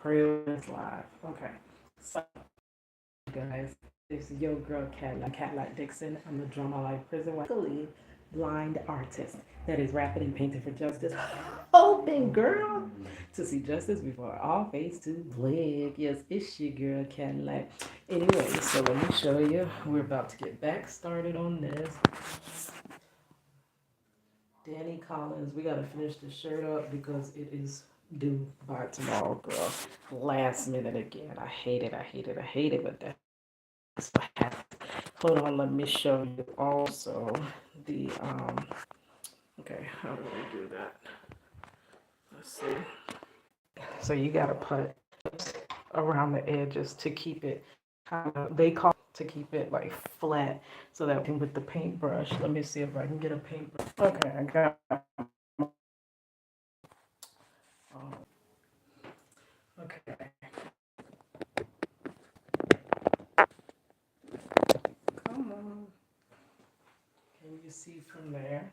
Prayer is live. Okay. So, guys, this is your girl, Cat Dixon. I'm the Drama Life Prison Wife, blind artist that is rapping and painting for justice. Hoping, girl, to see justice before all face to black. Yes, it's your girl, Cadillac. Anyway, so let me show you. We're about to get back started on this. Danny Collins, we gotta finish the shirt up because it is due by tomorrow, girl. Last minute again. I hate it, I hate it, I hate it, but that's what happens. Hold on, let me show you also the okay, how do we do that? Let's see. So you gotta put around the edges to keep it kind of, they call it to keep it like flat so that with the paintbrush. Let me see if I can get a paintbrush. Okay, I got okay. Come on. Can you see from there?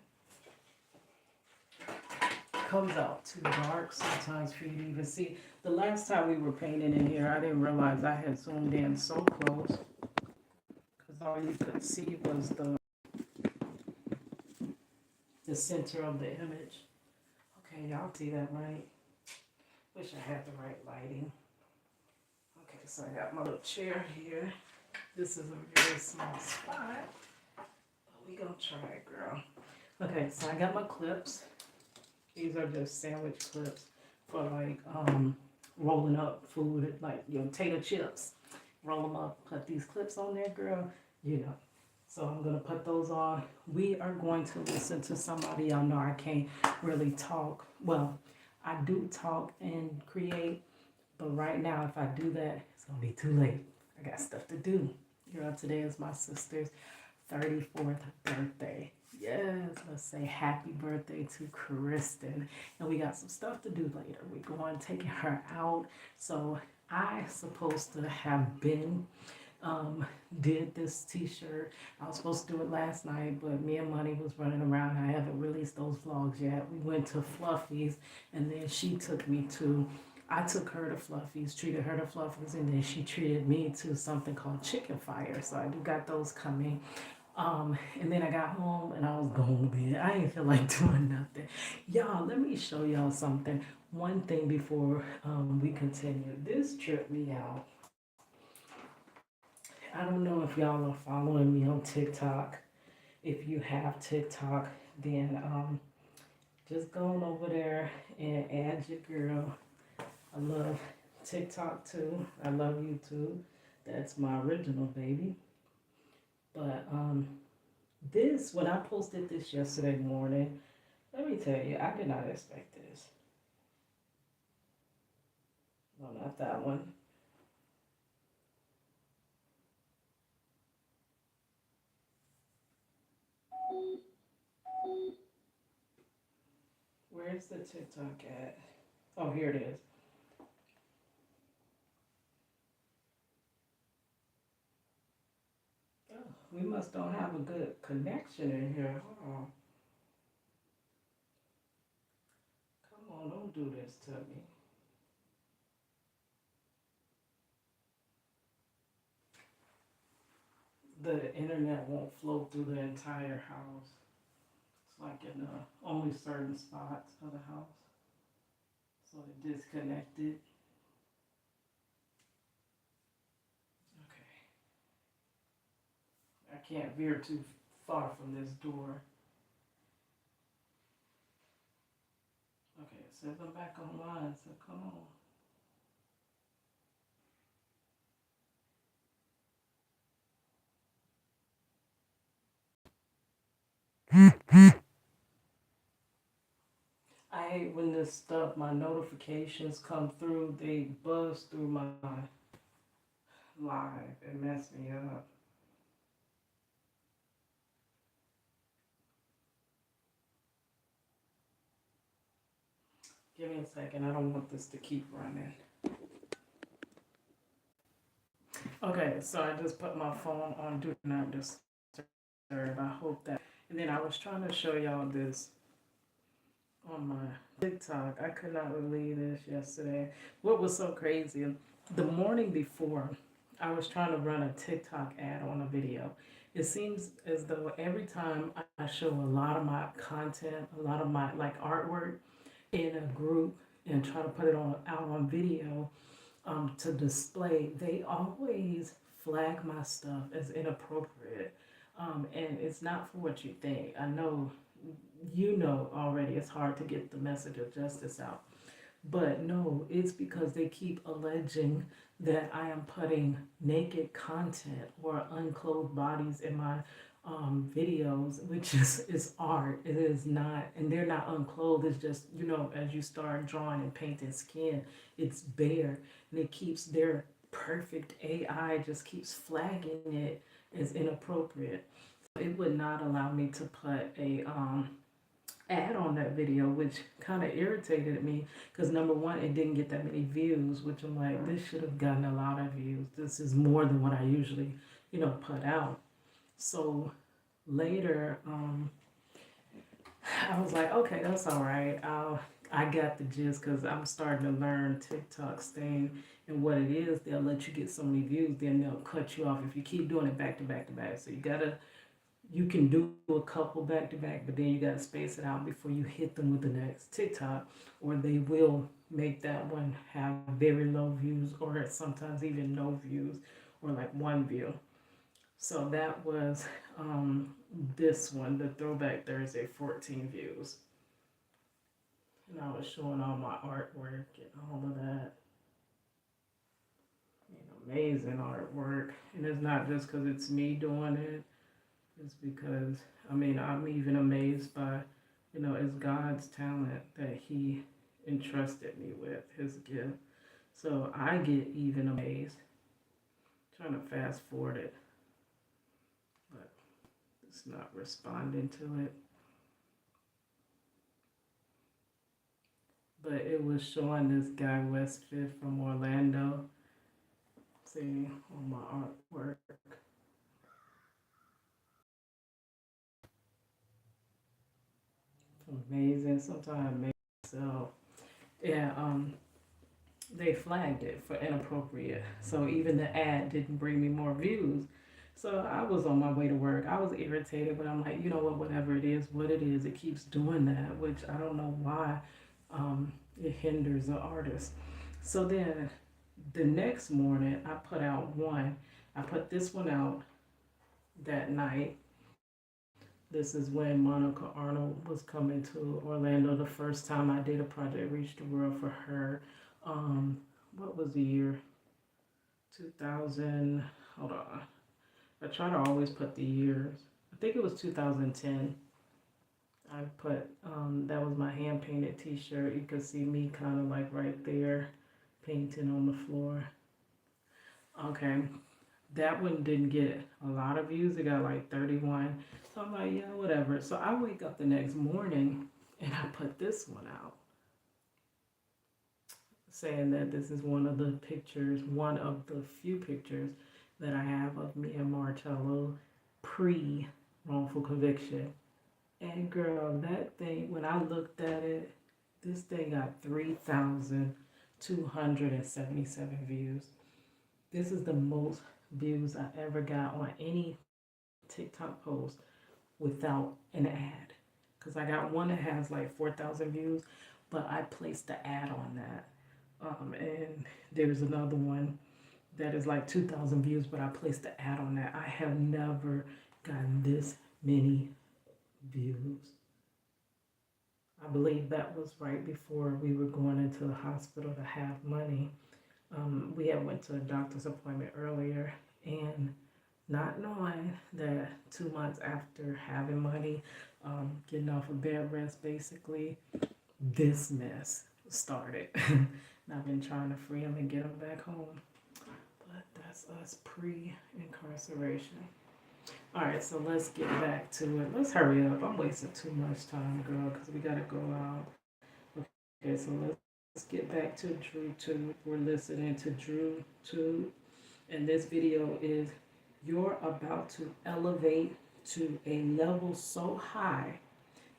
Comes out too dark sometimes for you to even see. The last time we were painting in here, I didn't realize I had zoomed in so close because all you could see was the center of the image. Okay, y'all see that right? Wish I had the right lighting. Okay, so I got my little chair here. This is a very small spot, but we gonna try it, girl. Okay, so I got my clips. These are just sandwich clips for like rolling up food, like your tater chips. Roll them up, put these clips on there, girl. You know. So I'm gonna put those on. We are going to listen to somebody. Y'all know I can't really talk. Well, I do talk and create, but right now, if I do that, it's gonna be too late. I got stuff to do. Girl, today is my sister's 34th birthday. Yes, let's say happy birthday to Kristen. And we got some stuff to do later. We're going taking her out. So I supposed to have been did this t-shirt. I was supposed to do it last night, but me and Money was running around. I haven't released those vlogs yet. We went to Fluffy's and then she took me to I took her to Fluffy's, treated her to Fluffy's, and then she treated me to something called Chicken Fire. So I do got those coming. And then I got home and I was going to bed. I didn't feel like doing nothing. Y'all, let me show y'all something. One thing before we continue. This tripped me out. I don't know if y'all are following me on TikTok. If you have TikTok, then just go on over there and add your girl. I love TikTok too. I love YouTube. That's my original baby. But this, when I posted this yesterday morning, let me tell you, I did not expect this. No, not that one. Where's the TikTok at? Oh, here it is. Oh, we must don't have a good connection in here. Hold on. Come on, don't do this to me. The internet won't flow through the entire house. It's like in only certain spots of the house. So it disconnected. Okay. I can't veer too far from this door. Okay, it says I'm back online, so come on. I hate when this stuff, my notifications come through, they buzz through my live. It messed me up. Give me a second. I don't want this to keep running. Okay, so I just put my phone on Do Not Disturb. I hope that. And then I was trying to show y'all this on my TikTok. I could not believe this yesterday. What was so crazy, the morning before, I was trying to run a TikTok ad on a video. It seems as though every time I show a lot of my content, a lot of my like artwork in a group and try to put it on out on video to display, they always flag my stuff as inappropriate. And it's not for what you think. I know you know already it's hard to get the message of justice out. But no, it's because they keep alleging that I am putting naked content or unclothed bodies in my videos, which is art. It is not, and they're not unclothed. It's just, you know, as you start drawing and painting skin, it's bare, and it keeps their perfect AI just keeps flagging it as inappropriate. It would not allow me to put a ad on that video, which kind of irritated me because number one, it didn't get that many views, which I'm like, this should have gotten a lot of views. This is more than what I usually, you know, put out. So later, I was like, okay, that's all right. I got the gist because I'm starting to learn TikTok's thing and what it is. They'll let you get so many views, then they'll cut you off if you keep doing it back to back to back. So you can do a couple back to back, but then you gotta space it out before you hit them with the next TikTok, or they will make that one have very low views, or sometimes even no views, or like one view. So that was this one, the Throwback Thursday, 14 views. And I was showing all my artwork and all of that. You know, amazing artwork. And it's not just because it's me doing it. It's because, I mean, I'm even amazed by, you know, it's God's talent that He entrusted me with, His gift. So I get even amazed. I'm trying to fast forward it, but it's not responding to it. But it was showing this guy, West Fifth from Orlando. See, on my artwork. Amazing. Sometimes I make myself. Yeah, they flagged it for inappropriate. So even the ad didn't bring me more views. So I was on my way to work. I was irritated, but I'm like, you know what, whatever it is, what it is, it keeps doing that, which I don't know why it hinders the artist. So then the next morning, I put out one. I put this one out that night. This is when Monica Arnold was coming to Orlando the first time I did a project Reach the World for her. What was the year? 2000. Hold on. I try to always put the years. I think it was 2010. I put, that was my hand painted t shirt. You could see me kind of like right there painting on the floor. Okay. That one didn't get a lot of views. It got like 31. So I'm like, yeah, whatever. So I wake up the next morning and I put this one out saying that this is one of the pictures, one of the few pictures that I have of me and Marcello pre wrongful conviction. And girl, that thing, when I looked at it, this thing got 3,277 views. This is the most views I ever got on any TikTok post without an ad. Because I got one that has like 4,000 views, but I placed the ad on that. And there's another one that is like 2,000 views, but I placed the ad on that. I have never gotten this many views. I believe that was right before we were going into the hospital to have money. We had went to a doctor's appointment earlier, and not knowing that 2 months after having money, getting off of bed rest, basically, this mess started. And I've been trying to free him and get him back home. But that's us pre-incarceration. All right, so let's get back to it. Let's hurry up. I'm wasting too much time, girl, because we got to go out. Okay, so let's get back to DrewTube. We're listening to DrewTube. And this video is you're about to elevate to a level so high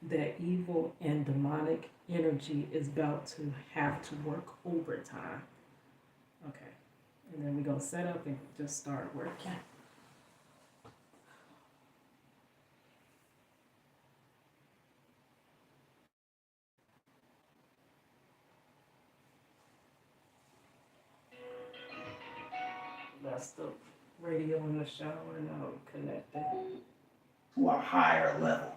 that evil and demonic energy is about to have to work overtime. Okay. And then we're going to set up and just start working. That's the radio in the shower now connected. To a higher level.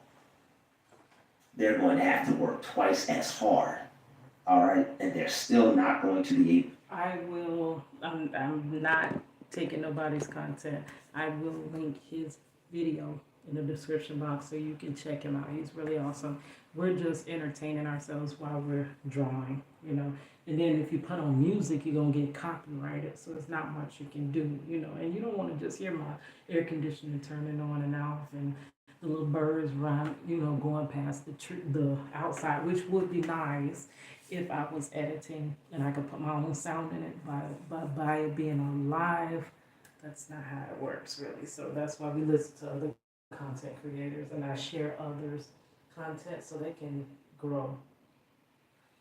They're going to have to work twice as hard. All right, and they're still not going to be able. I'm not taking nobody's content. I will link his video in the description box so you can check him out. He's really awesome. We're just entertaining ourselves while we're drawing, you know. And then if you put on music, you're gonna get copyrighted, so it's not much you can do, you know. And you don't want to just hear my air conditioning turning on and off and the little birds run, you know, going past the outside, which would be nice if I was editing and I could put my own sound in it. By it being on live, that's not how it works really. So that's why we listen to other content creators and I share others' content so they can grow.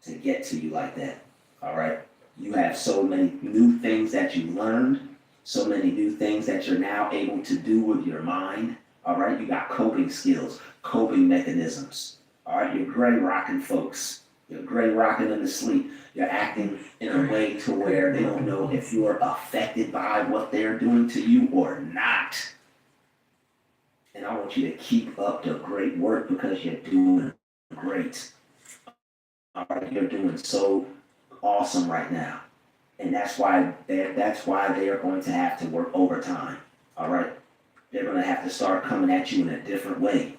To get to you like that. All right. You have so many new things that you learned, so many new things that you're now able to do with your mind. All right. You got coping skills, coping mechanisms. All right. You're gray rocking folks. You're gray rocking them to sleep. You're acting in a way to where they don't know if you're affected by what they're doing to you or not. And I want you to keep up the great work because you're doing great. All right, you're doing so awesome right now. And that's why they are going to have to work overtime. All right. They're going to have to start coming at you in a different way.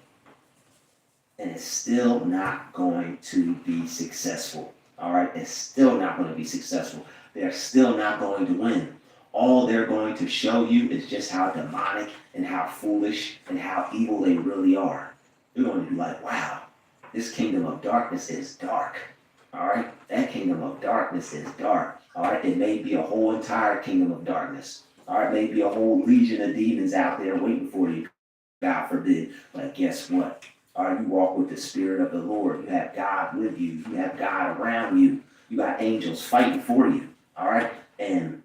And it's still not going to be successful. All right. It's still not going to be successful. They're still not going to win. All they're going to show you is just how demonic and how foolish and how evil they really are. You're going to be like, wow, this kingdom of darkness is dark. All right. That kingdom of darkness is dark. All right. It may be a whole entire kingdom of darkness. All right. Maybe a whole legion of demons out there waiting for you. God forbid. But guess what? All right. You walk with the Spirit of the Lord. You have God with you. You have God around you. You got angels fighting for you. All right. And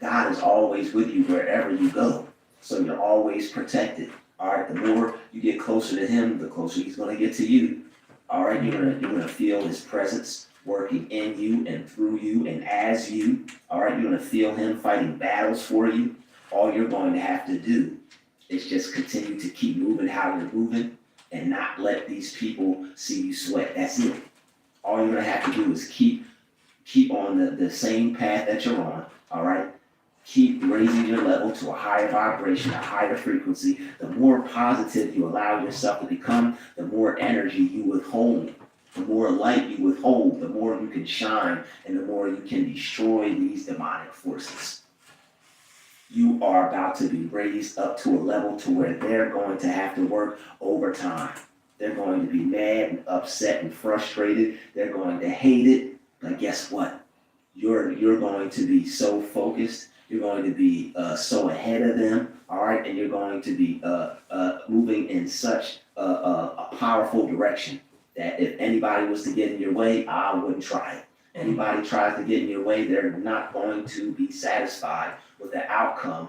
God is always with you wherever you go. So you're always protected. All right. The more you get closer to Him, the closer He's going to get to you. All right. You're gonna feel His presence working in you and through you and as you. All right. You're gonna feel Him fighting battles for you. All you're going to have to do is just continue to keep moving how you're moving and not let these people see you sweat. That's it. All you're gonna have to do is keep on the same path that you're on. All right. Keep raising your level to a higher vibration, a higher frequency. The more positive you allow yourself to become, the more energy you withhold, the more light you withhold, the more you can shine, and the more you can destroy these demonic forces. You are about to be raised up to a level to where they're going to have to work overtime. They're going to be mad and upset and frustrated. They're going to hate it. But guess what? You're going to be so focused. You're going to be so ahead of them, all right? And you're going to be moving in such a powerful direction that if anybody was to get in your way, I wouldn't try it. Anybody tries to get in your way, they're not going to be satisfied with the outcome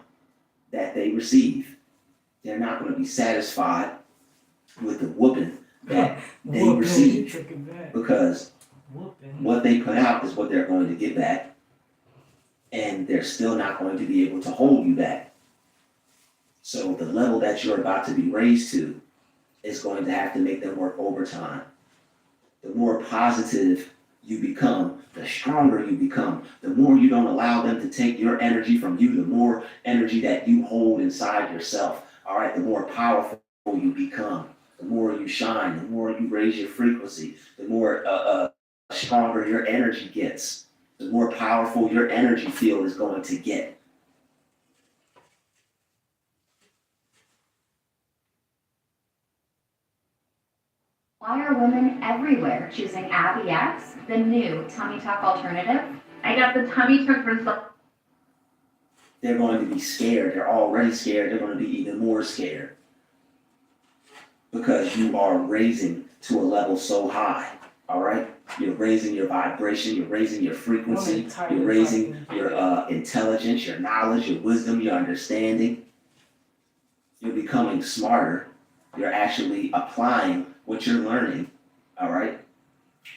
that they receive. They're not going to be satisfied with the whooping that they receive because what they put out is what they're going to get back. And they're still not going to be able to hold you back. So the level that you're about to be raised to is going to have to make them work overtime. The more positive you become, the stronger you become. The more you don't allow them to take your energy from you, the more energy that you hold inside yourself. All right, the more powerful you become, the more you shine, the more you raise your frequency, the more stronger your energy gets. The more powerful your energy field is going to get. Why are women everywhere choosing Abby X, the new tummy tuck alternative? I got the tummy tuck result. They're going to be scared. They're already scared. They're going to be even more scared because you are raising to a level so high, all right? You're raising your vibration, you're raising your frequency, you're raising your intelligence, your knowledge, your wisdom, your understanding. You're becoming smarter. You're actually applying what you're learning, all right?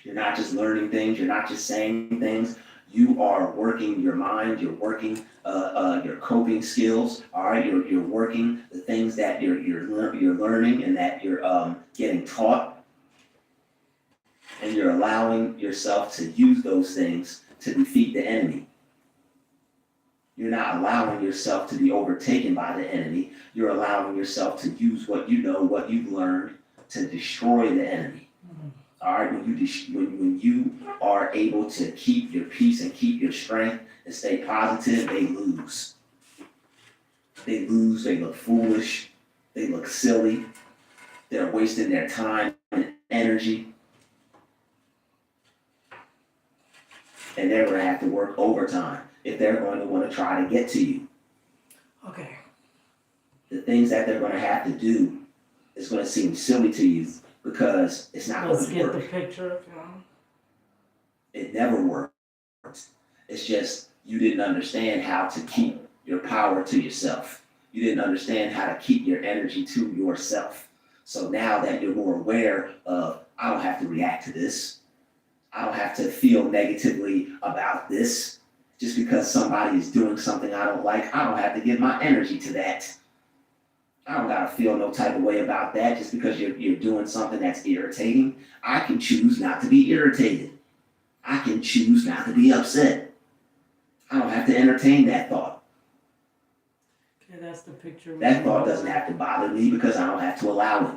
You're not just learning things, you're not just saying things. You are working your mind, you're working your coping skills, all right? You're working the things that you're learning and that you're getting taught, and you're allowing yourself to use those things to defeat the enemy. You're not allowing yourself to be overtaken by the enemy. You're allowing yourself to use what you know, what you've learned to destroy the enemy. All right, when you are able to keep your peace and keep your strength and stay positive, they lose. They lose, they look foolish, they look silly, they're wasting their time and energy. And they're gonna have to work overtime if they're going to want to try to get to you. Okay. The things that they're gonna have to do is gonna seem silly to you because it's not Let's going to get work. the picture. It never worked. It's just you didn't understand how to keep your power to yourself. You didn't understand how to keep your energy to yourself. So now that you're more aware of, I don't have to react to this. I don't have to feel negatively about this. Just because somebody is doing something I don't like, I don't have to give my energy to that. I don't gotta feel no type of way about that just because you're doing something that's irritating. I can choose not to be irritated. I can choose not to be upset. I don't have to entertain that thought. Okay, that's the picture. That thought doesn't have to bother me because I don't have to allow it.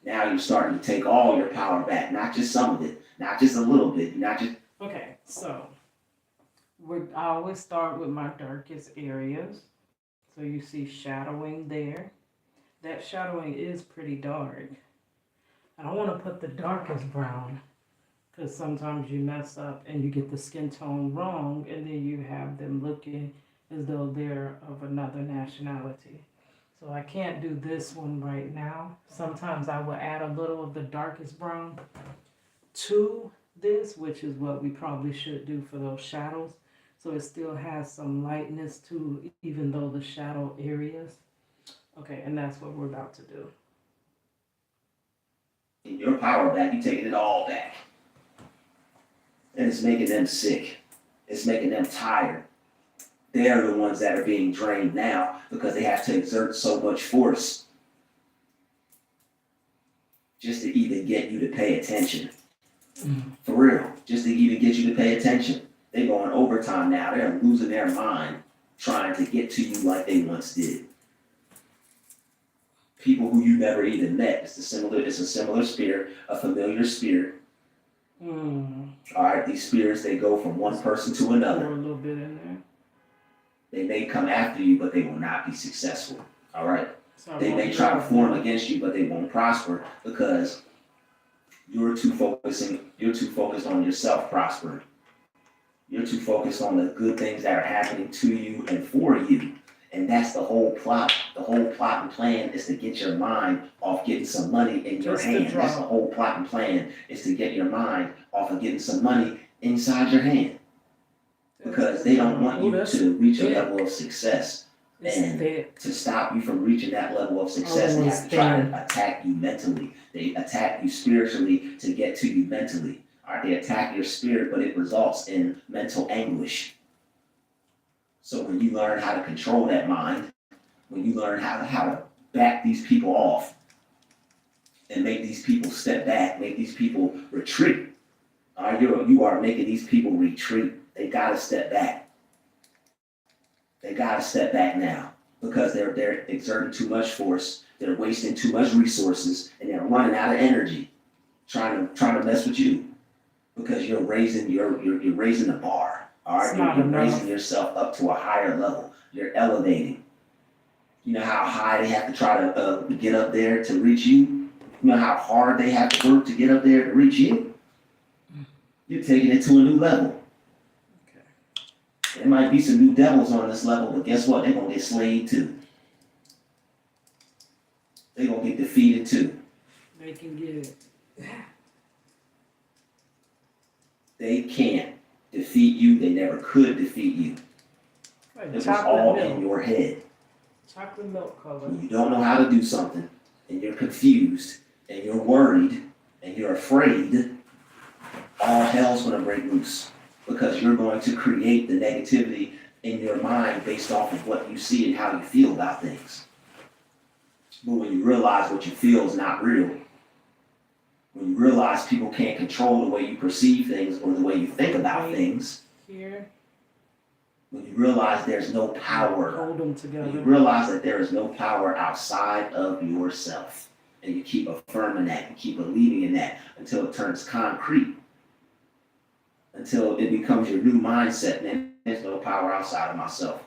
Now you're starting to take all your power back, not just some of it, not just a little bit, not just. Okay, so I always start with my darkest areas. So you see shadowing there. That shadowing is pretty dark. I don't want to put the darkest brown because sometimes you mess up and you get the skin tone wrong and then you have them looking as though they're of another nationality. So I can't do this one right now. Sometimes I will add a little of the darkest brown to this, which is what we probably should do for those shadows. So it still has some lightness to even though the shadow areas. Okay, and that's what we're about to do. In your power back, you're taking it all back. And it's making them sick. It's making them tired. They're the ones that are being drained now because they have to exert so much force just to even get you to pay attention. For real, just to even get you to pay attention. They're going overtime now. They're losing their mind trying to get to you like they once did. People who you never even met. It's a similar spirit, a familiar spirit. All right, these spirits, they go from one person to Pour another. a little bit in there. They may come after you, but they will not be successful. All right. So They may try to form against you, but they won't prosper because you're too focused on yourself prospering. You're too focused on the good things that are happening to you and for you. And that's the whole plot. The whole plot and plan is to get your mind off getting some money in your hand. That's the whole plot and plan, is to get your mind off of getting some money inside your hand. Because they don't want you to reach a level of success. And to stop you from reaching that level of success, they have to try to attack you mentally. They attack you spiritually to get to you mentally. All right, they attack your spirit, but it results in mental anguish. So when you learn how to control that mind, when you learn how to back these people off and make these people step back, make these people retreat, all right, you are making these people retreat. They gotta step back. They gotta step back now because they're exerting too much force. They're wasting too much resources and they're running out of energy trying to mess with you because you're raising the bar. All right, you're raising yourself up to a higher level. You're elevating. You know how high they have to try to get up there to reach you? You know how hard they have to work to get up there to reach you? You're taking it to a new level. There might be some new devils on this level, but guess what? They're going to get slayed too. They're going to get defeated too. They can get it. They can't defeat you. They never could defeat you. Like It was chocolate all milk. in your head. Chocolate milk color. When you don't know how to do something, and you're confused, and you're worried, and you're afraid, all hell's gonna break loose. Because you're going to create the negativity in your mind based off of what you see and how you feel about things. But when you realize what you feel is not real, when you realize people can't control the way you perceive things or the way you think about things, Here, when you realize there's no power, hold them when together. you realize that there is no power outside of yourself, and you keep affirming that, and keep believing in that until it turns concrete, until it becomes your new mindset, man, there's no power outside of myself.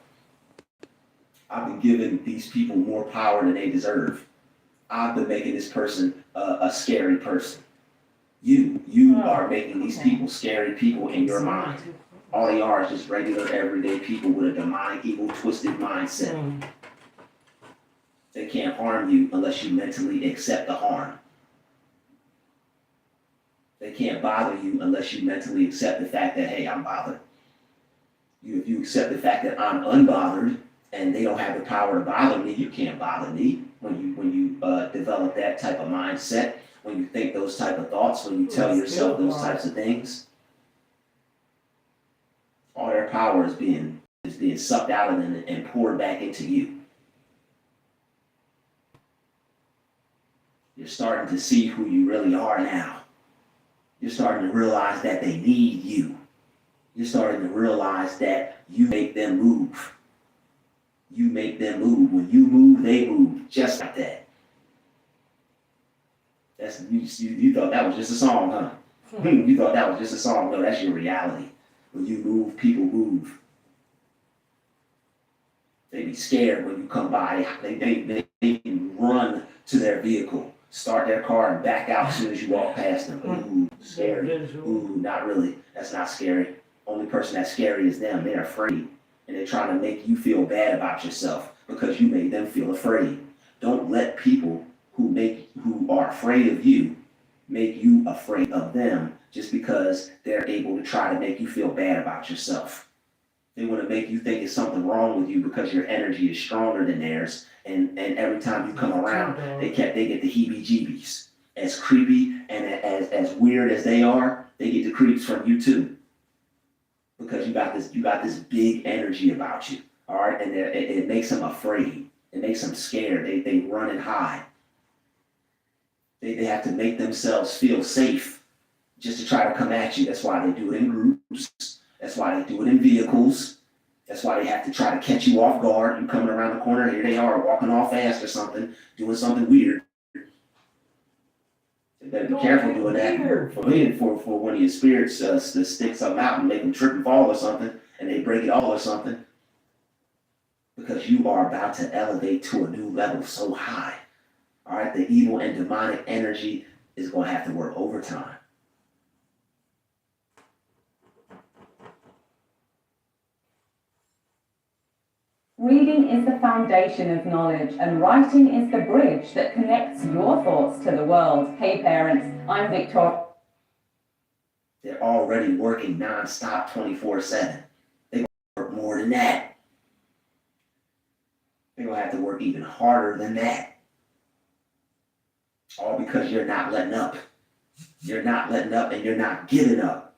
I've been giving these people more power than they deserve. I've been making this person a scary person. You are making these people scary people in your mind. All they are is just regular, everyday people with a demonic, evil, twisted mindset. Mm. They can't harm you unless you mentally accept the harm. They can't bother you unless you mentally accept the fact that, hey, I'm bothered. If you accept the fact that I'm unbothered and they don't have the power to bother me, you can't bother me. When you develop that type of mindset, when you think those type of thoughts, when you tell yourself those types of things, all their power is being sucked out of them and poured back into you. You're starting to see who you really are now. You're starting to realize that they need you. You're starting to realize that you make them move. You make them move. When you move, they move. Just like that. That's you thought that was just a song, huh? You thought that was just a song. No, that's your reality. When you move, people move. They be scared when you come by. They run to their vehicle, start their car, and back out as soon as you walk past them. Ooh, scary. Ooh, not really. That's not scary. Only person that's scary is them. They're afraid. And they're trying to make you feel bad about yourself because you made them feel afraid. Don't let people who are afraid of you make you afraid of them just because they're able to try to make you feel bad about yourself. They want to make you think it's something wrong with you because your energy is stronger than theirs. And every time you come around, they get the heebie-jeebies. As creepy and as weird as they are, they get the creeps from you too. Because you got this big energy about you. All right, and it makes them afraid. It makes them scared. They run and hide. They have to make themselves feel safe just to try to come at you. That's why they do it in groups. That's why they do it in vehicles. That's why they have to try to catch you off guard. You coming around the corner, here they are walking off fast or something, doing something weird. You better be careful doing that. For one of your spirits to stick something out and make them trip and fall or something, and they break it all or something. Because you are about to elevate to a new level so high. All right, the evil and demonic energy is going to have to work overtime. Reading is the foundation of knowledge, and writing is the bridge that connects your thoughts to the world. Hey parents, I'm Victoria. They're already working non-stop 24/7. They're going to work more than that. They're going to have to work even harder than that. All because you're not letting up. You're not letting up and you're not giving up.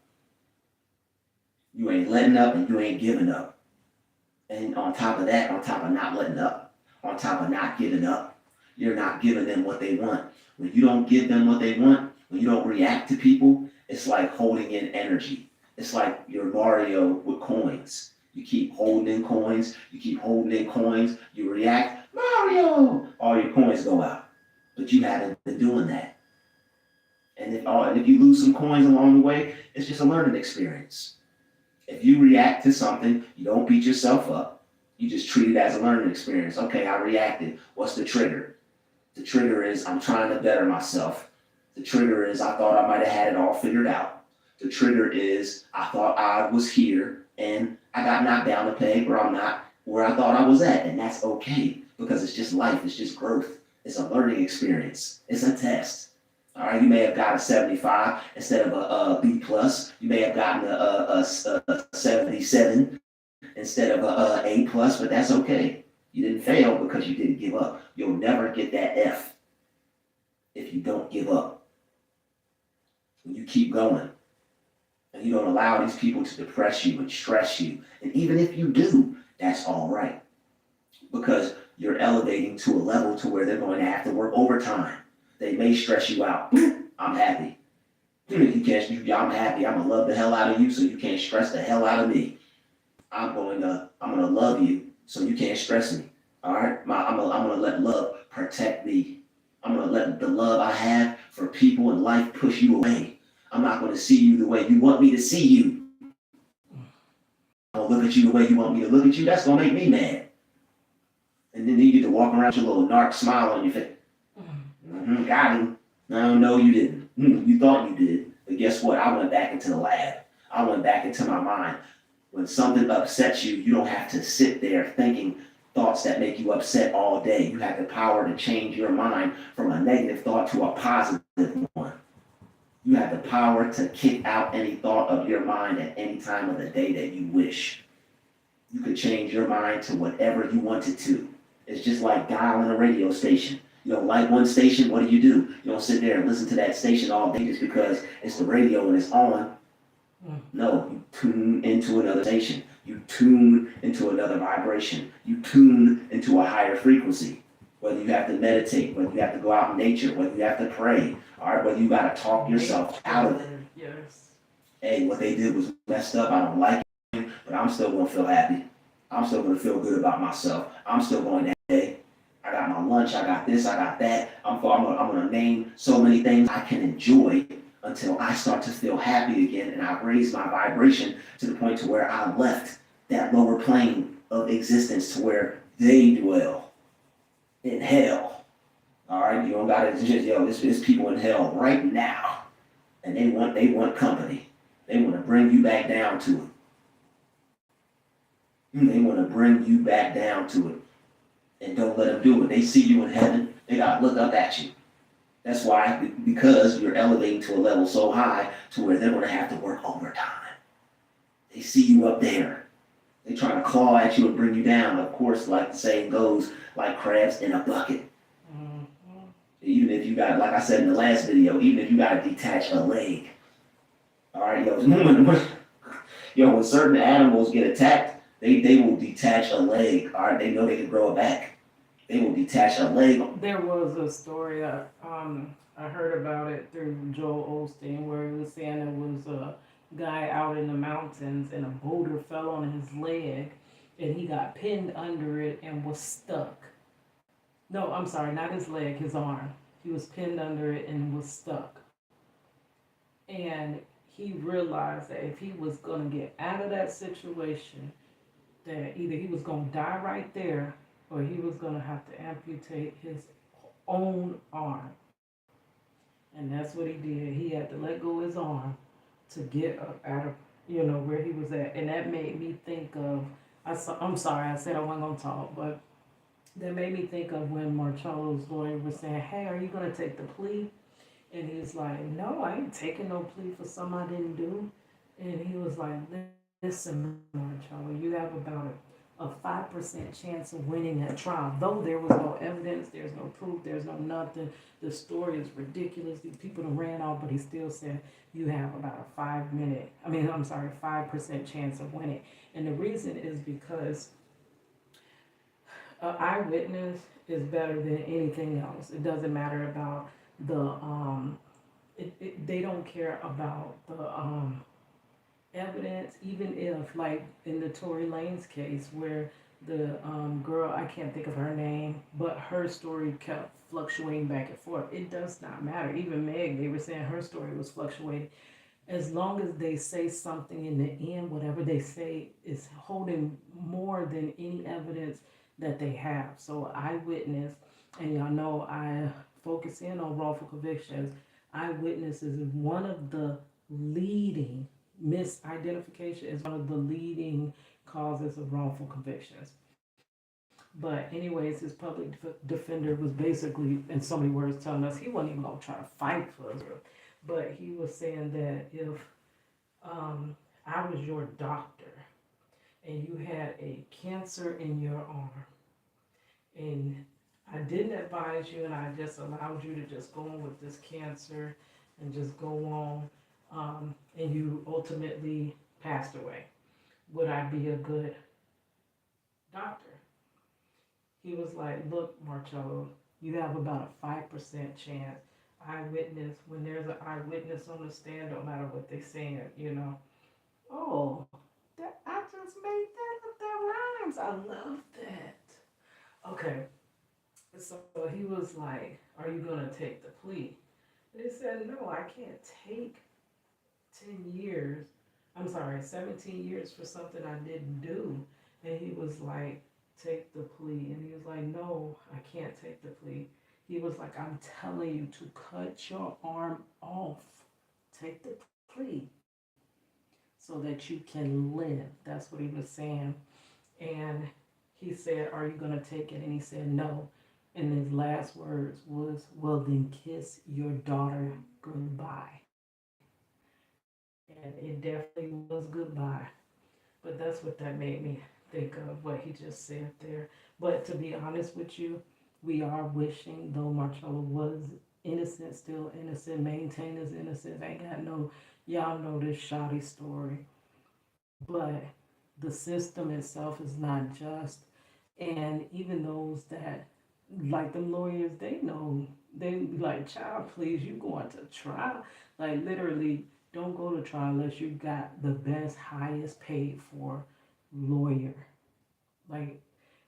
You ain't letting up and you ain't giving up. And on top of that, on top of not letting up, on top of not giving up, you're not giving them what they want. When you don't give them what they want, when you don't react to people, it's like holding in energy. It's like you're Mario with coins. You keep holding in coins, you react, Mario! All your coins go out. But you haven't been doing that. And if you lose some coins along the way, it's just a learning experience. If you react to something, you don't beat yourself up. You just treat it as a learning experience. Okay, I reacted. What's the trigger? The trigger is I'm trying to better myself. The trigger is I thought I might have had it all figured out. The trigger is I thought I was here and I got knocked down a peg or I'm not where I thought I was at. And that's okay because it's just life. It's just growth. It's a learning experience. It's a test. All right, you may have got a 75 instead of a B plus. You may have gotten a 77 instead of a A plus, but that's okay. You didn't fail because you didn't give up. You'll never get that F if you don't give up. When you keep going and you don't allow these people to depress you and stress you, and even if you do, that's all right because you're elevating to a level to where they're going to have to work overtime. They may stress you out. I'm happy. You can't. I'm happy. I'm gonna love the hell out of you, so you can't stress the hell out of me. I'm gonna love you, so you can't stress me. All right. I'm gonna let love protect me. I'm gonna let the love I have for people in life push you away. I'm not gonna see you the way you want me to see you. I'm gonna look at you the way you want me to look at you. That's gonna make me mad. And then you get to walk around with your little narc smile on your face. Got him. No, you didn't. You thought you did. But guess what? I went back into the lab. I went back into my mind. When something upsets you, you don't have to sit there thinking thoughts that make you upset all day. You have the power to change your mind from a negative thought to a positive one. You have the power to kick out any thought of your mind at any time of the day that you wish. You could change your mind to whatever you wanted to. It's just like dialing a radio station. You don't like one station, what do? You don't sit there and listen to that station all day just because it's the radio and it's on. No, you tune into another station. You tune into another vibration. You tune into a higher frequency. Whether you have to meditate, whether you have to go out in nature, whether you have to pray, all right, whether you got to talk yourself out of it. Yes. Hey, what they did was messed up. I don't like it, but I'm still going to feel happy. I'm still going to feel good about myself. I'm still going to hey, I got my lunch, I got this, I got that. I'm going to name so many things I can enjoy until I start to feel happy again and I raise my vibration to the point to where I left that lower plane of existence to where they dwell in hell. All right, you don't got to just, there's people in hell right now and they want company. They want to bring you back down to it. They want to bring you back down to it. And don't let them do it. They see you in heaven, they got to look up at you. That's why, because you're elevating to a level so high to where they're going to have to work overtime. They see you up there. They trying to claw at you and bring you down. Of course, like the saying goes, like crabs in a bucket. Even if you got, like I said in the last video, even if you got to detach a leg. All right, when certain animals get attacked, they will detach a leg. All right, they know they can grow it back. They will detach a leg. There was a story I heard about it through Joel Osteen where he was saying there was a guy out in the mountains and a boulder fell on his leg and he got pinned under it and was stuck. No, I'm sorry, not his leg, his arm. He was pinned under it and was stuck. And he realized that if he was going to get out of that situation, that either he was going to die right there or he was going to have to amputate his own arm. And that's what he did. He had to let go of his arm to get up out of, where he was at. And that made me think of, I'm sorry, I said I wasn't going to talk, but that made me think of when Marcello's lawyer was saying, hey, are you going to take the plea? And he's like, no, I ain't taking no plea for something I didn't do. And he was like, listen, Marcello, you have about a 5% chance of winning that trial. Though there was no evidence, there's no proof, there's no nothing. The story is ridiculous. These people done ran off, but he still said you have about a 5% chance of winning. And the reason is because an eyewitness is better than anything else. It doesn't matter about they don't care about the evidence, even if, like in the Tory Lanez case where the girl, I can't think of her name, but her story kept fluctuating back and forth. It does not matter. Even Meg, they were saying her story was fluctuating. As long as they say something in the end, whatever they say is holding more than any evidence that they have. So eyewitness, and y'all know I focus in on wrongful convictions. Eyewitnesses is one of the leading, misidentification is one of the leading causes of wrongful convictions. But anyways, his public defender was basically, in so many words, telling us he wasn't even gonna try to fight for us. But he was saying that if I was your doctor and you had a cancer in your arm, and I didn't advise you, and I just allowed you to just go on with this cancer and just go on, and you ultimately passed away, would I be a good doctor? He was like, look, Marcello, you have about a 5% chance. Eyewitness, when there's an eyewitness on the stand, don't matter what they're saying, you know. Oh, that I just made that up. That rhymes. I love that. Okay, so he was like, are you gonna take the plea? They said, no, I can't take 10 years. I'm sorry, 17 years for something I didn't do. And he was like, take the plea. And he was like, no, I can't take the plea. He was like, I'm telling you to cut your arm off. Take the plea so that you can live. That's what he was saying. And he said, are you going to take it? And he said, no. And his last words was, well, then kiss your daughter goodbye. And it definitely was goodbye. But that's what that made me think of, what he just said there. But to be honest with you, we are wishing, though Marcello was innocent, still innocent, maintain his innocence. Ain't got no, y'all know this shoddy story. But the system itself is not just. And even those that, like the lawyers, they know, they like, child, please, you going to trial. Like literally, don't go to trial unless you got the best, highest paid for lawyer. Like,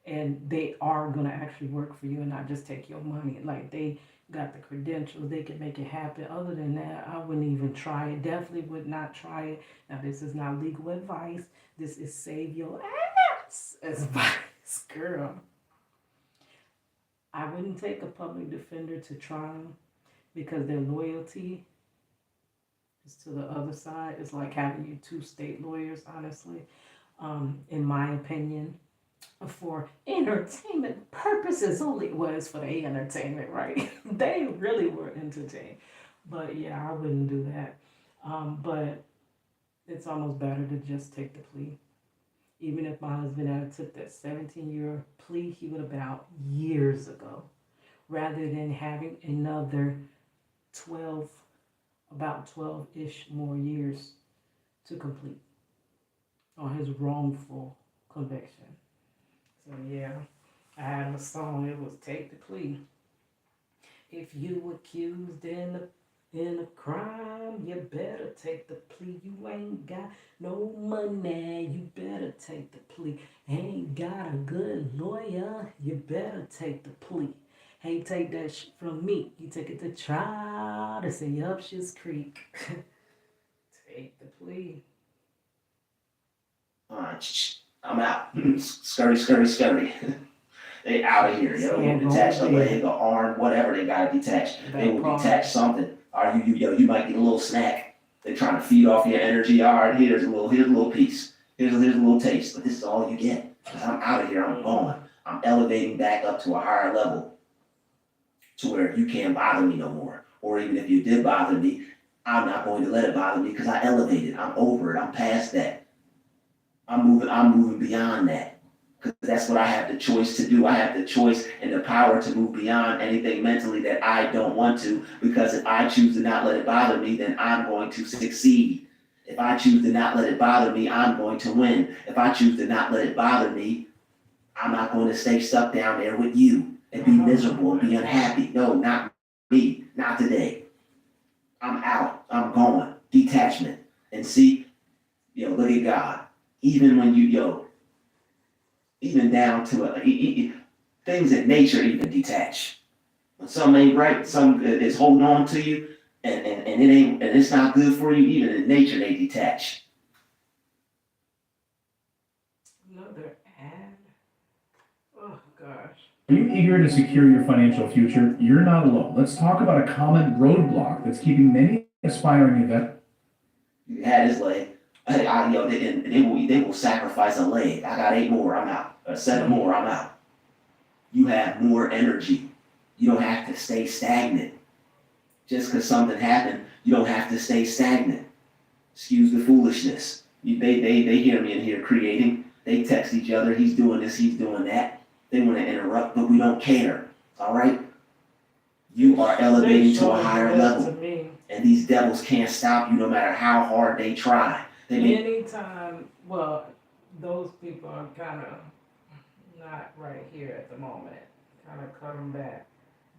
and they are going to actually work for you and not just take your money. Like, they got the credentials, they can make it happen. Other than that, I wouldn't even try it. Definitely would not try it. Now, this is not legal advice. This is save your ass advice, girl. I wouldn't take a public defender to trial because their loyalty is to the other side. It's like having you two state lawyers, honestly, in my opinion. For entertainment purposes only. Was for the entertainment, right? They really were entertained. But yeah, I wouldn't do that. But it's almost better to just take the plea. Even if my husband had took that 17-year plea, he would have been out years ago. Rather than having another 12, about 12-ish more years to complete on his wrongful conviction. So yeah, I had a song, it was Take the Plea. If you accused in a crime, you better take the plea. You ain't got no money, you better take the plea. Ain't got a good lawyer, you better take the plea. Hey, take that shit from me. You take it to trial to say up Shit's Creek. Take the plea. I'm out. Scurry. They out of here, yo. You detach a leg, a arm, whatever they gotta detach. They will detach something. Or you might get a little snack. They're trying to feed off your energy. All right, here's a little piece. Here's a little taste. But this is all you get. Because I'm out of here. I'm going. I'm elevating back up to a higher level to where you can't bother me no more. Or even if you did bother me, I'm not going to let it bother me because I elevated. I'm over it. I'm past that. I'm moving beyond that. Because that's what I have the choice to do. I have the choice and the power to move beyond anything mentally that I don't want to. Because if I choose to not let it bother me, then I'm going to succeed. If I choose to not let it bother me, I'm going to win. If I choose to not let it bother me, I'm not going to stay stuck down there with you and be miserable and be unhappy. No, not me. Not today. I'm out. I'm going. Detachment. And see, look at God. Even when even down to things in nature even detach. When something ain't right, something is holding on to you, and it ain't, and it's not good for you, even in nature they detach. Another ad? Oh gosh. Are you eager to secure your financial future? You're not alone. Let's talk about a common roadblock that's keeping many aspiring investors. You had his leg. They will sacrifice a leg. I got 8 more, I'm out. Or 7 more, I'm out. You have more energy. You don't have to stay stagnant. Just because something happened, you don't have to stay stagnant. Excuse the foolishness. They hear me in here creating. They text each other, he's doing this, he's doing that. They want to interrupt, but we don't care. All right? You are elevating to a higher level. And these devils can't stop you no matter how hard they try. Anytime, well, those people are kind of not right here at the moment, kind of cut them back.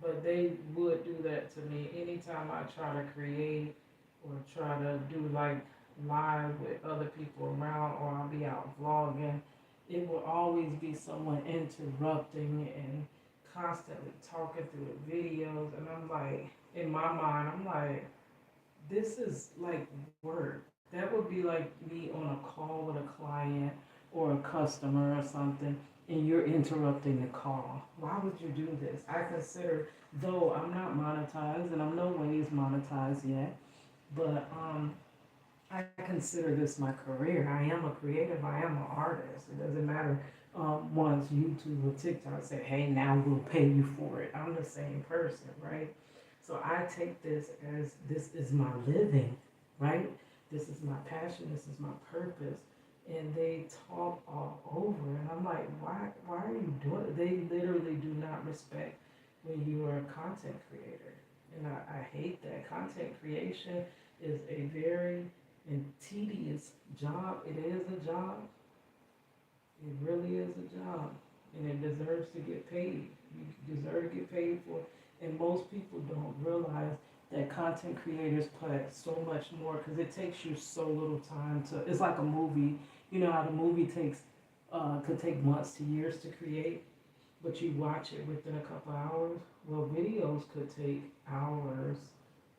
But they would do that to me anytime I try to create or try to do like live with other people around, or I'll be out vlogging. It will always be someone interrupting and constantly talking through the videos. And I'm like, in my mind, I'm like, this is like work. That would be like me on a call with a client or a customer or something, and you're interrupting the call. Why would you do this? I consider, though I'm not monetized and I'm no ways monetized yet, but I consider this my career. I am a creative. I am an artist. It doesn't matter once YouTube or TikTok say, hey, now we'll pay you for it. I'm the same person, right? So I take this as this is my living, right? This is my passion. This is my purpose. And they talk all over. And I'm like, why are you doing it? They literally do not respect when you are a content creator. And I hate that. Content creation is a very tedious job. It is a job. It really is a job. And it deserves to get paid. You deserve to get paid for it. And most people don't realize that content creators put so much more, because it takes you so little time to, it's like a movie. You know how the movie could take months to years to create, but you watch it within a couple hours. Well, videos could take hours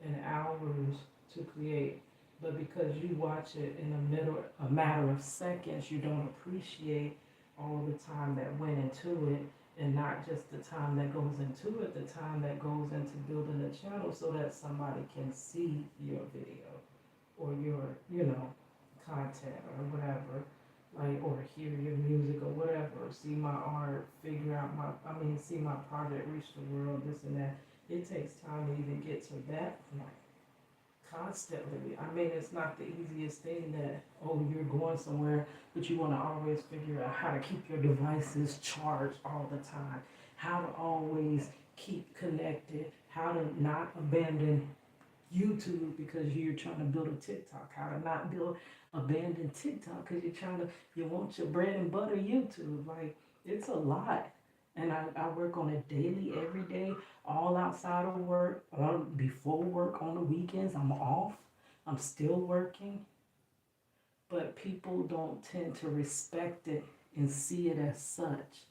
and hours to create, but because you watch it in a matter of seconds, you don't appreciate all the time that went into it, and not just the time that goes into it, the time that goes into building a channel so that somebody can see your video or your, content or whatever, like, or hear your music or whatever, see my art, see my project reach the world, this and that. It takes time to even get to that point. Constantly. It's not the easiest thing that, you're going somewhere, but you want to always figure out how to keep your devices charged all the time, how to always keep connected, how to not abandon YouTube because you're trying to build a TikTok, how to not abandon TikTok because you want your bread and butter YouTube. Like, it's a lot. And I work on it daily, every day, all outside of work, before work, on the weekends. I'm off. I'm still working. But people don't tend to respect it and see it as such.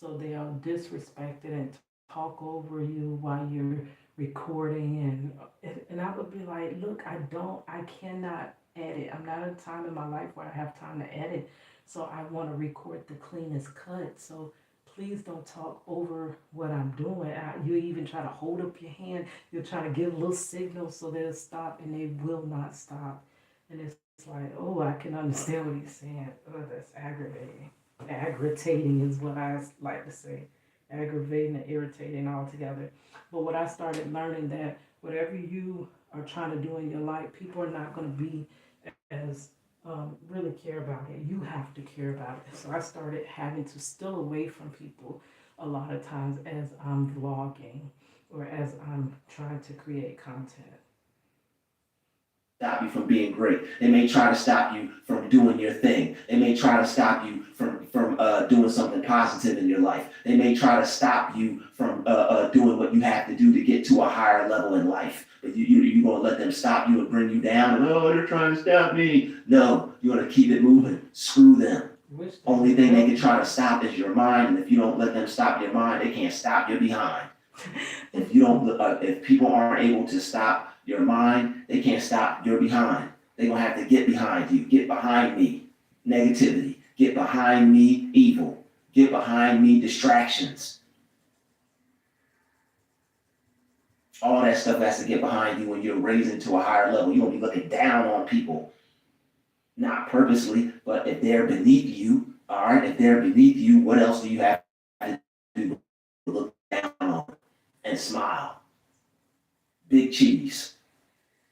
So they'll disrespect it and talk over you while you're recording. And I would be like, look, I cannot edit. I'm not at a time in my life where I have time to edit. So I want to record the cleanest cut. So please don't talk over what I'm doing. You even try to hold up your hand. You're trying to give little signals so they'll stop, and they will not stop. And it's like, I can understand what he's saying. That's aggravating. Aggravating is what I like to say. Aggravating and irritating altogether. But what I started learning, that whatever you are trying to do in your life, people are not going to be as really care about it. You have to care about it. So I started having to steal away from people a lot of times as I'm vlogging or as I'm trying to create content. Stop you from being great. They may try to stop you from doing your thing. They may try to stop you from doing something positive in your life. They may try to stop you from doing what you have to do to get to a higher level in life. But you're going to let them stop you and bring you down. And, they're trying to stop me. No, you're going to keep it moving. Screw them. Only thing they can try to stop is your mind. And if you don't let them stop your mind, they can't stop your behind. If people aren't able to stop your mind, they can't stop your behind. They're going to have to get behind you. Get behind me, negativity. Get behind me, evil. Get behind me, distractions. All that stuff has to get behind you when you're raising to a higher level. You're going to be looking down on people. Not purposely, but if they're beneath you, all right, if they're beneath you, what else do you have and smile. Big cheese.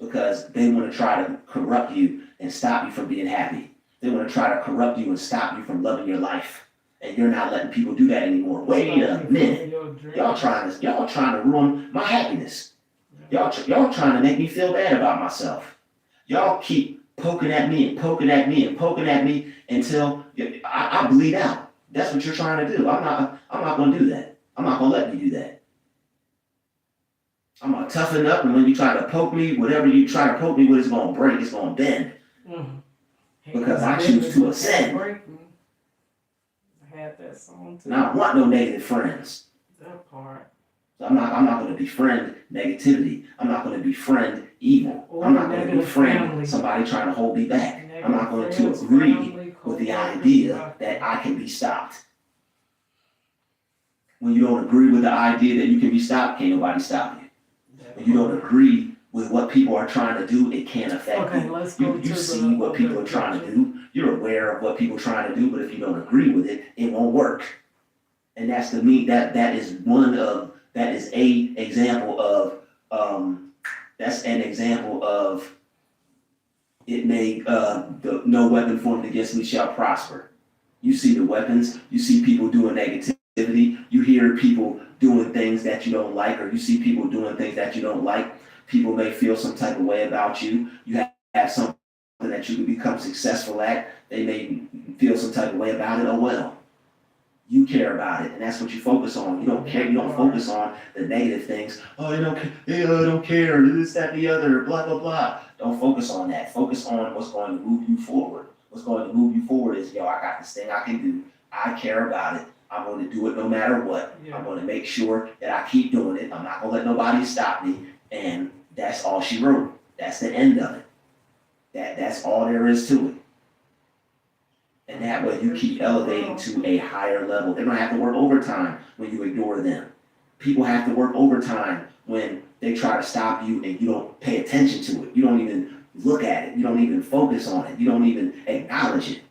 Because they want to try to corrupt you and stop you from being happy. They want to try to corrupt you and stop you from loving your life. And you're not letting people do that anymore. Wait a minute. Y'all trying to ruin my happiness. Y'all trying to make me feel bad about myself. Y'all keep poking at me and poking at me and poking at me until I bleed out. That's what you're trying to do. I'm not gonna do that. I'm not gonna let you do that. I'm gonna toughen up, and when you try to poke me, whatever you try to poke me with is gonna break, it's gonna bend. Because I choose to ascend. I had that song too. And I don't want no negative friends. That part. So I'm not gonna befriend negativity. I'm not gonna befriend evil. Or I'm not gonna negative befriend family. somebody trying to hold me back. Negative I'm not going to friends, agree family, with the coworkers, idea that I can be stopped. When you don't agree with the idea that you can be stopped, can't nobody stop you. When you don't agree with what people are trying to do, it can't affect Okay, you. let's go You to see the what people are trying to do. You're aware of what people are trying to do, but if you don't agree with it, it won't work. And that's the me that is a example of that's an example of it may no weapon formed against me shall prosper. You see the weapons, you see people doing negativity, you hear people doing things that you don't like, or you see people doing things that you don't like. People may feel some type of way about you. You have something that you can become successful at. They may feel some type of way about it. Oh well. You care about it, and that's what you focus on. You don't care. You don't focus on the negative things. Oh, they don't care. This, that, and the other. Blah blah blah. Don't focus on that. Focus on what's going to move you forward. What's going to move you forward is, I got this thing I can do. I care about it. I'm going to do it no matter what. Yeah. I'm going to make sure that I keep doing it. I'm not going to let nobody stop me. And that's all she wrote. That's the end of it. That's all there is to it. And that way you keep elevating to a higher level. They're going to have to work overtime when you ignore them. People have to work overtime when they try to stop you and you don't pay attention to it. You don't even look at it. You don't even focus on it. You don't even acknowledge it.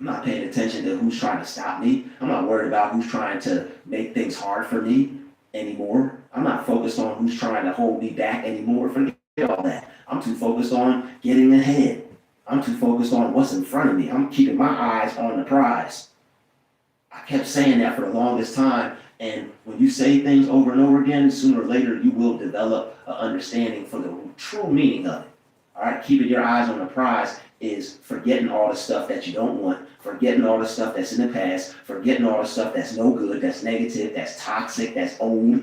I'm not paying attention to who's trying to stop me. I'm not worried about who's trying to make things hard for me anymore. I'm not focused on who's trying to hold me back anymore. Forget all that. I'm too focused on getting ahead. I'm too focused on what's in front of me. I'm keeping my eyes on the prize. I kept saying that for the longest time. And when you say things over and over again, sooner or later, you will develop an understanding for the true meaning of it. All right, keeping your eyes on the prize is forgetting all the stuff that you don't want, forgetting all the stuff that's in the past, forgetting all the stuff that's no good, that's negative, that's toxic, that's old.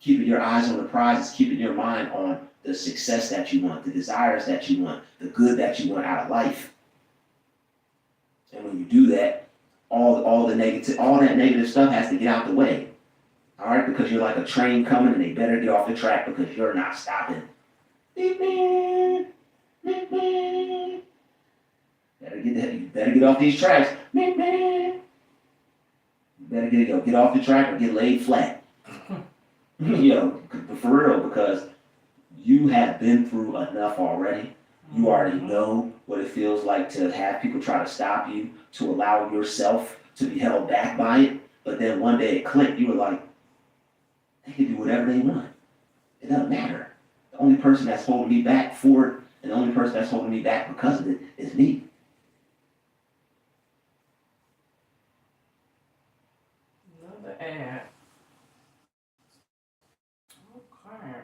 Keeping your eyes on the prize is keeping your mind on the success that you want, the desires that you want, the good that you want out of life. And when you do that, all that negative stuff has to get out the way. All right, because you're like a train coming and they better get off the track because you're not stopping. Beep, beep, beep, beep. You better get off these tracks. Beep, beep. You better get off the track or get laid flat. For real, because you have been through enough already. You already know what it feels like to have people try to stop you, to allow yourself to be held back by it. But then one day it clicked. You were like, they can do whatever they want. It doesn't matter. The only person that's holding me back for it, and the only person that's holding me back because of it, is me. Another ad. Okay.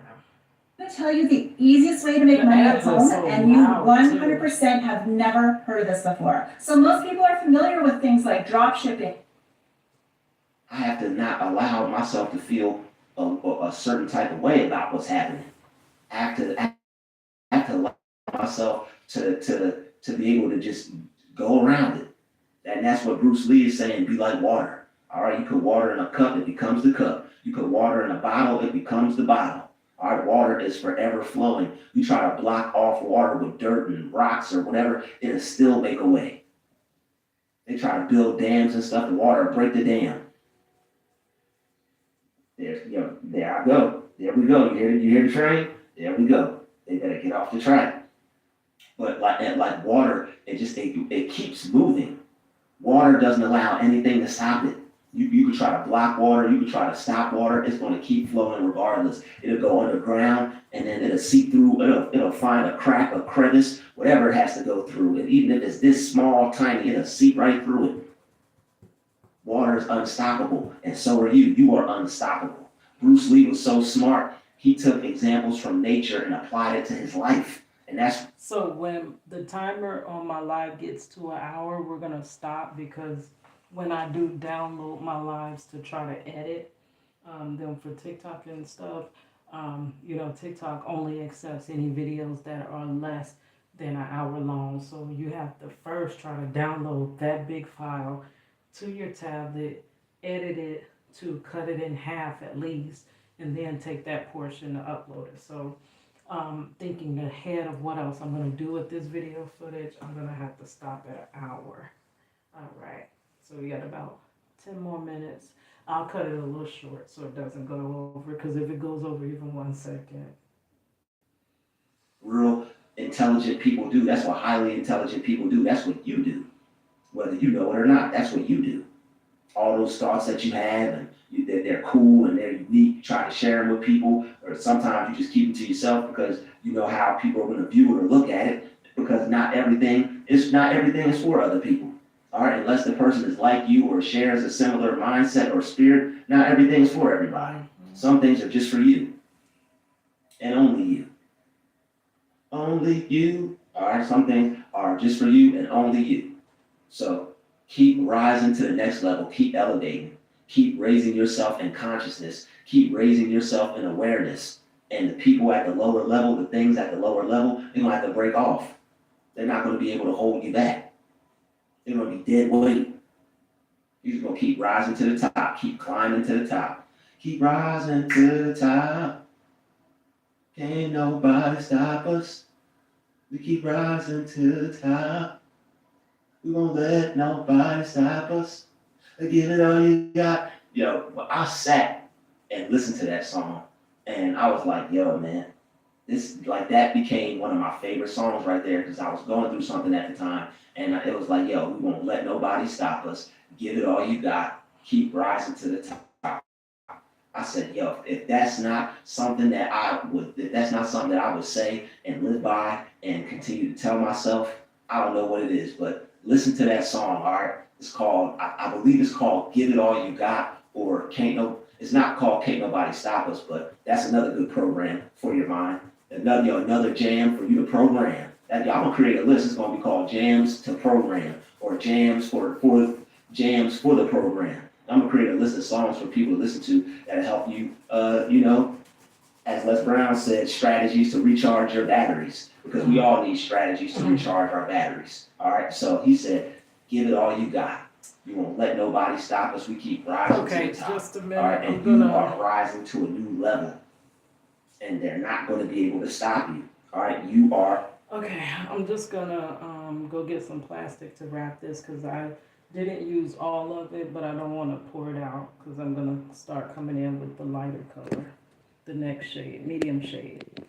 I'm gonna tell you the easiest way to make The money at ads are home, so and you loud, too. 100% have never heard of this before. So most people are familiar with things like drop shipping. I have to not allow myself to feel a certain type of way about what's happening. I have to allow myself to be able to just go around it. And that's what Bruce Lee is saying, be like water. All right, you put water in a cup, it becomes the cup. You put water in a bottle, it becomes the bottle. All right, water is forever flowing. You try to block off water with dirt and rocks or whatever, it'll still make a way. They try to build dams and stuff, the water will break the dam. There I go. There we go. You hear the train? There we go. They better get off the track. But like water, it keeps moving. Water doesn't allow anything to stop it. You could try to block water, you could try to stop water, it's gonna keep flowing regardless. It'll go underground and then it'll seep through, it'll find a crack, a crevice, whatever it has to go through. And even if it's this small, tiny, it'll seep right through it. Water is unstoppable, and so are you. You are unstoppable. Bruce Lee was so smart, he took examples from nature and applied it to his life. And that's So when the timer on my live gets to an hour, we're gonna stop because when I do download my lives to try to edit them for TikTok and stuff, TikTok only accepts any videos that are less than an hour long. So you have to first try to download that big file to your tablet, edit it to cut it in half at least, and then take that portion and upload it. So thinking ahead of what else I'm going to do with this video footage, I'm going to have to stop at an hour. All right, so we got about 10 more minutes. I'll cut it a little short so it doesn't go over, because if it goes over even 1 second. real intelligent people do. That's what highly intelligent people do. That's what you do. Whether you know it or not, that's what you do. All those thoughts that you have, and they're cool and they're unique, you try to share them with people, or sometimes you just keep them to yourself because you know how people are going to view it or look at it, because not everything is for other people. All right, unless the person is like you or shares a similar mindset or spirit, not everything is for everybody. Some things are just for you and only you. Only you. All right, some things are just for you and only you. So keep rising to the next level, keep elevating, keep raising yourself in consciousness, keep raising yourself in awareness. And the people at the lower level, the things at the lower level, they're gonna have to break off. They're not gonna be able to hold you back. They're gonna be dead weight. You're just gonna keep rising to the top, keep climbing to the top. Keep rising to the top. Can't nobody stop us. We keep rising to the top. We won't let nobody stop us. Give it all you got. Yo, I sat and listened to that song, and I was like, yo, man, that became one of my favorite songs right there, because I was going through something at the time, and it was like, yo, we won't let nobody stop us. Give it all you got. Keep rising to the top. I said, yo, if that's not something that I would say and live by and continue to tell myself, I don't know what it is. But listen to that song, all right? It's called, I believe it's called Give It All You Got, or it's not called Can't Nobody Stop Us, but that's another good program for your mind. Another jam for you to program. Y'all gonna create a list. It's gonna be called Jams to Program, or Jams for the Program. I'm gonna create a list of songs for people to listen to that'll help you, as Les Brown said, strategies to recharge your batteries, because we all need strategies to recharge our batteries. All right, so he said, give it all you got. You won't let nobody stop us. We keep rising to the top. Just a minute. All right, and you are rising to a new level, and they're not going to be able to stop you. All right, you are. Okay, I'm just gonna go get some plastic to wrap this, because I didn't use all of it, but I don't want to pour it out, because I'm gonna start coming in with the lighter color, the next shade, medium shade.